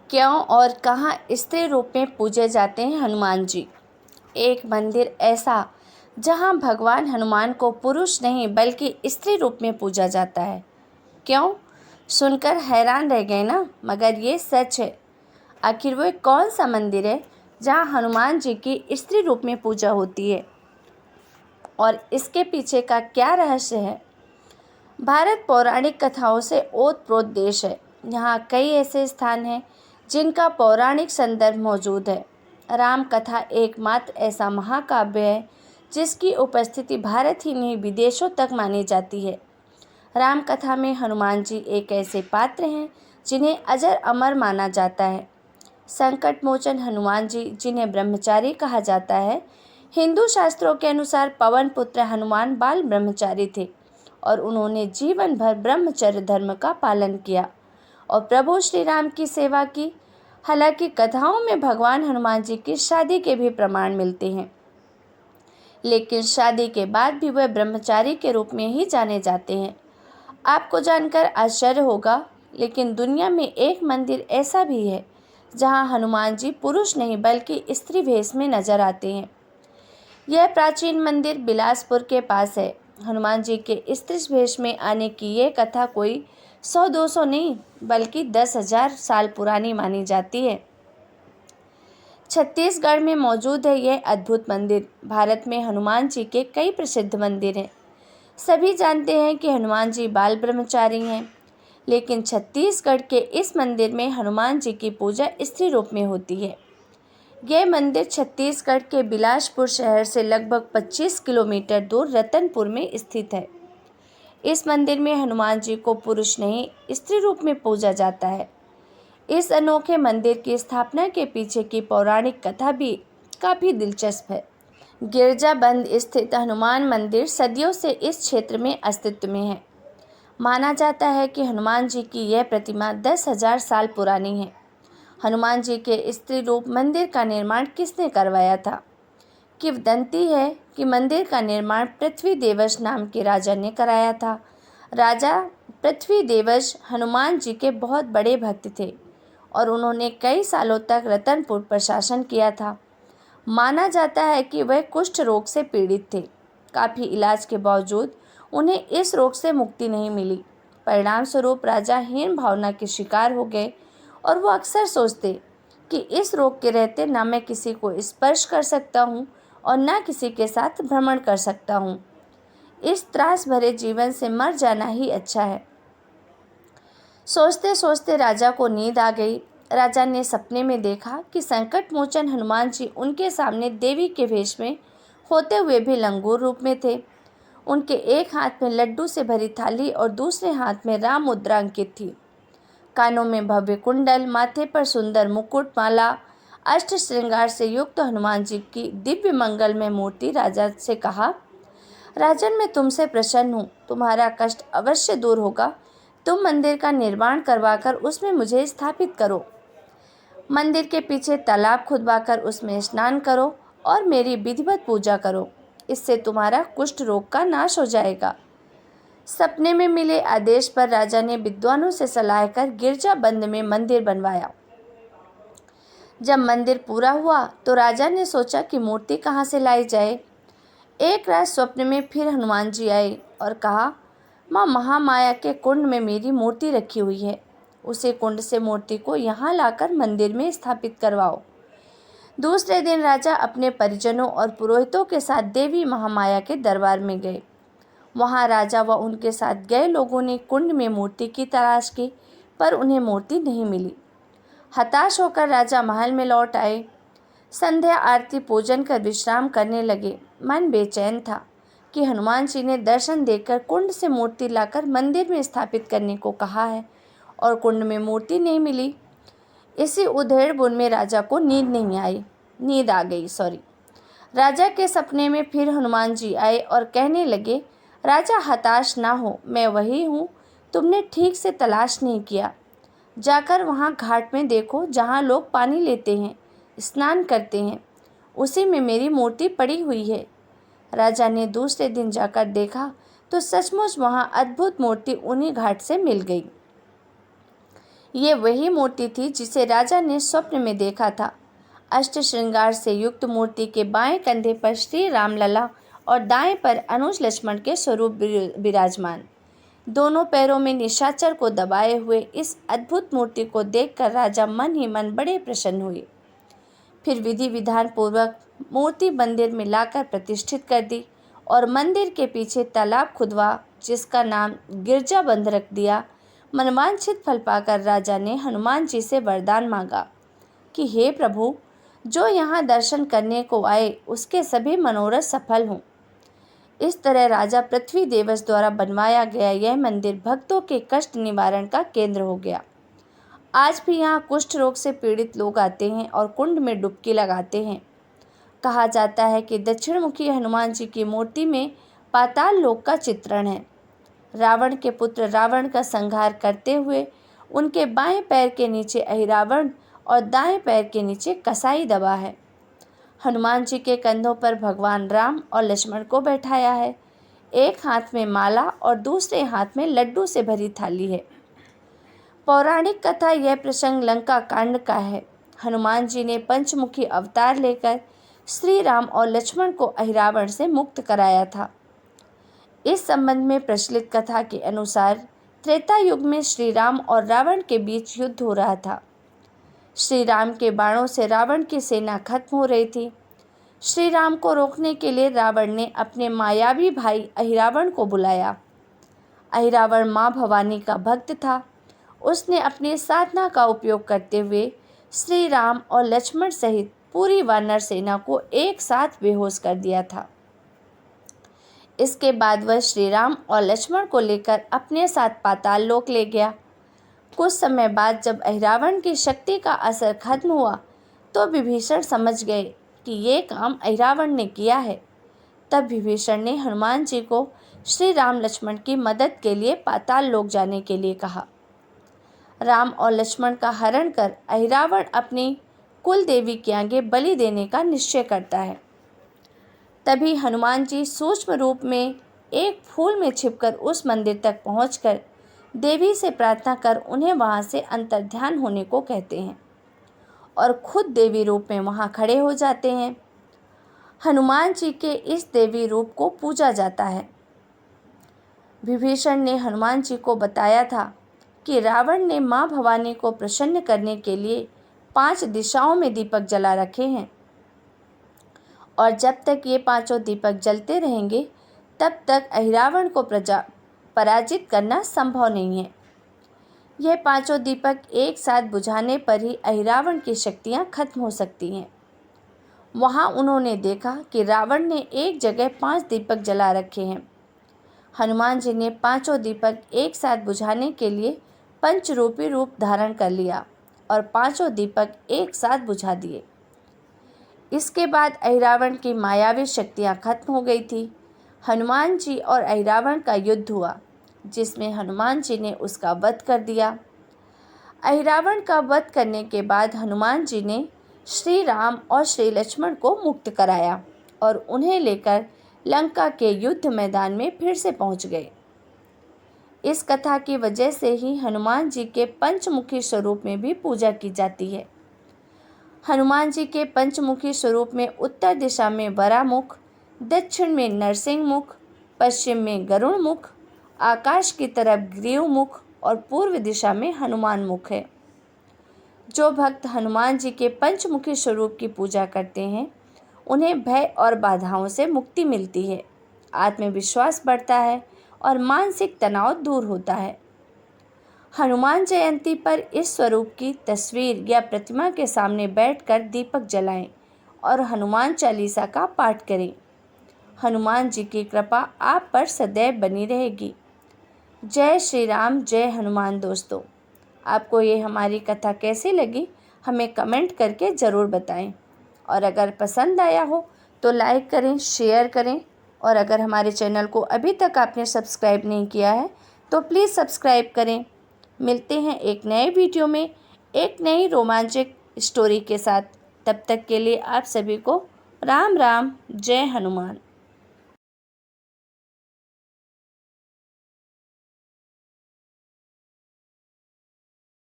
क्यों और कहाँ स्त्री रूप में पूजे जाते हैं हनुमान जी? एक मंदिर ऐसा जहाँ भगवान हनुमान को पुरुष नहीं बल्कि स्त्री रूप में पूजा जाता है। क्यों? सुनकर हैरान रह गए ना? मगर ये सच है। आखिर वो कौन सा मंदिर है जहाँ हनुमान जी की स्त्री रूप में पूजा होती है और इसके पीछे का क्या रहस्य है? भारत पौराणिक कथाओं से ओत-प्रोत देश है। यहाँ कई ऐसे स्थान हैं जिनका पौराणिक संदर्भ मौजूद है। राम कथा एकमात्र ऐसा महाकाव्य है जिसकी उपस्थिति भारत ही नहीं विदेशों तक मानी जाती है। राम कथा में हनुमान जी एक ऐसे पात्र हैं जिन्हें अजर अमर माना जाता है। संकट मोचन हनुमान जी, जिन्हें ब्रह्मचारी कहा जाता है, हिंदू शास्त्रों के अनुसार पवन पुत्र हनुमान बाल ब्रह्मचारी थे और उन्होंने जीवन भर ब्रह्मचर्य धर्म का पालन किया और प्रभु श्री राम की सेवा की। हालांकि कथाओं में भगवान हनुमान जी की शादी के भी प्रमाण मिलते हैं, लेकिन शादी के बाद भी वह ब्रह्मचारी के रूप में ही जाने जाते हैं। आपको जानकर आश्चर्य होगा, लेकिन दुनिया में एक मंदिर ऐसा भी है जहां हनुमान जी पुरुष नहीं बल्कि स्त्री वेश में नजर आते हैं। यह प्राचीन मंदिर बिलासपुर के पास है। हनुमान जी के स्त्री वेश में आने की ये कथा कोई 100-200 नहीं बल्कि 10,000 साल पुरानी मानी जाती है। छत्तीसगढ़ में मौजूद है यह अद्भुत मंदिर। भारत में हनुमान जी के कई प्रसिद्ध मंदिर हैं। सभी जानते हैं कि हनुमान जी बाल ब्रह्मचारी हैं, लेकिन छत्तीसगढ़ के इस मंदिर में हनुमान जी की पूजा स्त्री रूप में होती है। यह मंदिर छत्तीसगढ़ के बिलासपुर शहर से लगभग 25 किलोमीटर दूर रतनपुर में स्थित है। इस मंदिर में हनुमान जी को पुरुष नहीं स्त्री रूप में पूजा जाता है। इस अनोखे मंदिर की स्थापना के पीछे की पौराणिक कथा भी काफ़ी दिलचस्प है। गिरजाबंद स्थित हनुमान मंदिर सदियों से इस क्षेत्र में अस्तित्व में है। माना जाता है कि हनुमान जी की यह प्रतिमा 10,000 साल पुरानी है। हनुमान जी के स्त्री रूप मंदिर का निर्माण किसने करवाया था? किंवदंती है कि मंदिर का निर्माण पृथ्वी देवश नाम के राजा ने कराया था। राजा पृथ्वी देवश हनुमान जी के बहुत बड़े भक्त थे और उन्होंने कई सालों तक रतनपुर पर शासन किया था। माना जाता है कि वह कुष्ठ रोग से पीड़ित थे। काफ़ी इलाज के बावजूद उन्हें इस रोग से मुक्ति नहीं मिली। परिणाम स्वरूप राजा हीन भावना के शिकार हो गए और वो अक्सर सोचते कि इस रोग के रहते ना मैं किसी को स्पर्श कर सकता हूँ और ना किसी के साथ भ्रमण कर सकता हूँ। इस त्रास भरे जीवन से मर जाना ही अच्छा है। सोचते सोचते राजा को नींद आ गई। राजा ने सपने में देखा कि संकट मोचन हनुमान जी उनके सामने देवी के वेश में होते हुए भी लंगूर रूप में थे। उनके एक हाथ में लड्डू से भरी थाली और दूसरे हाथ में राम मुद्रा अंकित थी। कानों में भव्य कुंडल, माथे पर सुंदर मुकुट माला, अष्ट श्रृंगार से युक्त हनुमान जी की दिव्य मंगलमय मूर्ति राजा से कहा, राजन, मैं तुमसे प्रसन्न हूँ। तुम्हारा कष्ट अवश्य दूर होगा। तुम मंदिर का निर्माण करवाकर उसमें मुझे स्थापित करो। मंदिर के पीछे तालाब खुदवाकर उसमें स्नान करो और मेरी विधिवत पूजा करो। इससे तुम्हारा कुष्ठ रोग का नाश हो जाएगा। सपने में मिले आदेश पर राजा ने विद्वानों से सलाह कर गिरजाबंद में मंदिर बनवाया। जब मंदिर पूरा हुआ तो राजा ने सोचा कि मूर्ति कहाँ से लाई जाए। एक रात स्वप्न में फिर हनुमान जी आए और कहा, माँ महामाया के कुंड में मेरी मूर्ति रखी हुई है। उसी कुंड से मूर्ति को यहाँ लाकर मंदिर में स्थापित करवाओ। दूसरे दिन राजा अपने परिजनों और पुरोहितों के साथ देवी महामाया के दरबार में गए। वहाँ राजा व उनके साथ गए लोगों ने कुंड में मूर्ति की तलाश की, पर उन्हें मूर्ति नहीं मिली। हताश होकर राजा महल में लौट आए। संध्या आरती पूजन कर विश्राम करने लगे। मन बेचैन था कि हनुमान जी ने दर्शन देकर कुंड से मूर्ति लाकर मंदिर में स्थापित करने को कहा है और कुंड में मूर्ति नहीं मिली। इसी उधेड़-बुन में राजा को नींद आ गई। राजा के सपने में फिर हनुमान जी आए और कहने लगे, राजा हताश ना हो, मैं वही हूँ। तुमने ठीक से तलाश नहीं किया। जाकर वहाँ घाट में देखो जहाँ लोग पानी लेते हैं, स्नान करते हैं, उसी में मेरी मूर्ति पड़ी हुई है। राजा ने दूसरे दिन जाकर देखा तो सचमुच वहाँ अद्भुत मूर्ति उन्हीं घाट से मिल गई। ये वही मूर्ति थी जिसे राजा ने स्वप्न में देखा था। अष्ट श्रृंगार से युक्त मूर्ति के बाएं कंधे पर श्री रामलला और दाएं पर अनुज लक्ष्मण के स्वरूप विराजमान। दोनों पैरों में निशाचर को दबाए हुए इस अद्भुत मूर्ति को देखकर राजा मन ही मन बड़े प्रसन्न हुए। फिर विधि विधान पूर्वक मूर्ति मंदिर में लाकर प्रतिष्ठित कर दी और मंदिर के पीछे तालाब खुदवा, जिसका नाम गिरजाबंध रख दिया। मनवांछित फल पाकर राजा ने हनुमान जी से वरदान मांगा कि हे प्रभु, जो यहाँ दर्शन करने को आए उसके सभी मनोरथ सफल हों। इस तरह राजा पृथ्वी देवस द्वारा बनवाया गया यह मंदिर भक्तों के कष्ट निवारण का केंद्र हो गया। आज भी यहाँ कुष्ठ रोग से पीड़ित लोग आते हैं और कुंड में डुबकी लगाते हैं। कहा जाता है कि दक्षिणमुखी हनुमान जी की मूर्ति में पाताल लोक का चित्रण है। रावण के पुत्र रावण का संहार करते हुए उनके बाएं पैर के नीचे अहिरावण और दाएं पैर के नीचे कसाई दबा है। हनुमान जी के कंधों पर भगवान राम और लक्ष्मण को बैठाया है। एक हाथ में माला और दूसरे हाथ में लड्डू से भरी थाली है। पौराणिक कथा यह प्रसंग लंका कांड का है। हनुमान जी ने पंचमुखी अवतार लेकर श्री राम और लक्ष्मण को अहिरावण से मुक्त कराया था। इस संबंध में प्रचलित कथा के अनुसार त्रेता युग में श्री राम और रावण के बीच युद्ध हो रहा था। श्री राम के बाणों से रावण की सेना खत्म हो रही थी। श्री राम को रोकने के लिए रावण ने अपने मायावी भाई अहिरावण को बुलाया। अहिरावण माँ भवानी का भक्त था। उसने अपनी साधना का उपयोग करते हुए श्री राम और लक्ष्मण सहित पूरी वानर सेना को एक साथ बेहोश कर दिया था। इसके बाद वह श्री राम और लक्ष्मण को लेकर अपने साथ पाताल लोक ले गया। कुछ समय बाद जब अहिरावण की शक्ति का असर खत्म हुआ तो विभीषण समझ गए कि ये काम अहिरावण ने किया है। तब विभीषण ने हनुमान जी को श्री राम लक्ष्मण की मदद के लिए पाताल लोक जाने के लिए कहा। राम और लक्ष्मण का हरण कर अहिरावण अपनी कुल देवी के आगे बलि देने का निश्चय करता है। तभी हनुमान जी सूक्ष्म रूप में एक फूल में छिपकर उस मंदिर तक पहुंचकर देवी से प्रार्थना कर उन्हें वहां से अंतर्ध्यान होने को कहते हैं और खुद देवी रूप में वहां खड़े हो जाते हैं। हनुमान जी के इस देवी रूप को पूजा जाता है। विभीषण ने हनुमान जी को बताया था कि रावण ने माँ भवानी को प्रसन्न करने के लिए 5 दिशाओं में दीपक जला रखे हैं और जब तक ये 5 दीपक जलते रहेंगे तब तक अहिरावण को पराजित करना संभव नहीं है। यह 5 दीपक एक साथ बुझाने पर ही अहिरावण की शक्तियाँ खत्म हो सकती हैं। वहाँ उन्होंने देखा कि रावण ने एक जगह 5 दीपक जला रखे हैं। हनुमान जी ने 5 दीपक एक साथ बुझाने के लिए पंचरूपी रूप धारण कर लिया और 5 दीपक एक साथ बुझा दिए। इसके बाद अहिरावण की मायावी शक्तियाँ खत्म हो गई थी। हनुमान जी और अहिरावण का युद्ध हुआ जिसमें हनुमान जी ने उसका वध कर दिया। अहिरावण का वध करने के बाद हनुमान जी ने श्री राम और श्री लक्ष्मण को मुक्त कराया और उन्हें लेकर लंका के युद्ध मैदान में फिर से पहुंच गए। इस कथा की वजह से ही हनुमान जी के पंचमुखी स्वरूप में भी पूजा की जाती है। हनुमान जी के पंचमुखी स्वरूप में उत्तर दिशा में वरामुख, दक्षिण में नरसिंह मुख, पश्चिम में गरुड़ मुख, आकाश की तरफ ग्रीव मुख और पूर्व दिशा में हनुमान मुख है। जो भक्त हनुमान जी के पंचमुखी स्वरूप की पूजा करते हैं उन्हें भय और बाधाओं से मुक्ति मिलती है, आत्मविश्वास बढ़ता है और मानसिक तनाव दूर होता है। हनुमान जयंती पर इस स्वरूप की तस्वीर या प्रतिमा के सामने बैठकर दीपक जलाएं और हनुमान चालीसा का पाठ करें। हनुमान जी की कृपा आप पर सदैव बनी रहेगी। जय श्री राम, जय हनुमान। दोस्तों, आपको ये हमारी कथा कैसी लगी हमें कमेंट करके ज़रूर बताएं और अगर पसंद आया हो तो लाइक करें, शेयर करें और अगर हमारे चैनल को अभी तक आपने सब्सक्राइब नहीं किया है तो प्लीज़ सब्सक्राइब करें। मिलते हैं एक नए वीडियो में एक नई रोमांचक स्टोरी के साथ। तब तक के लिए आप सभी को राम राम, जय हनुमान।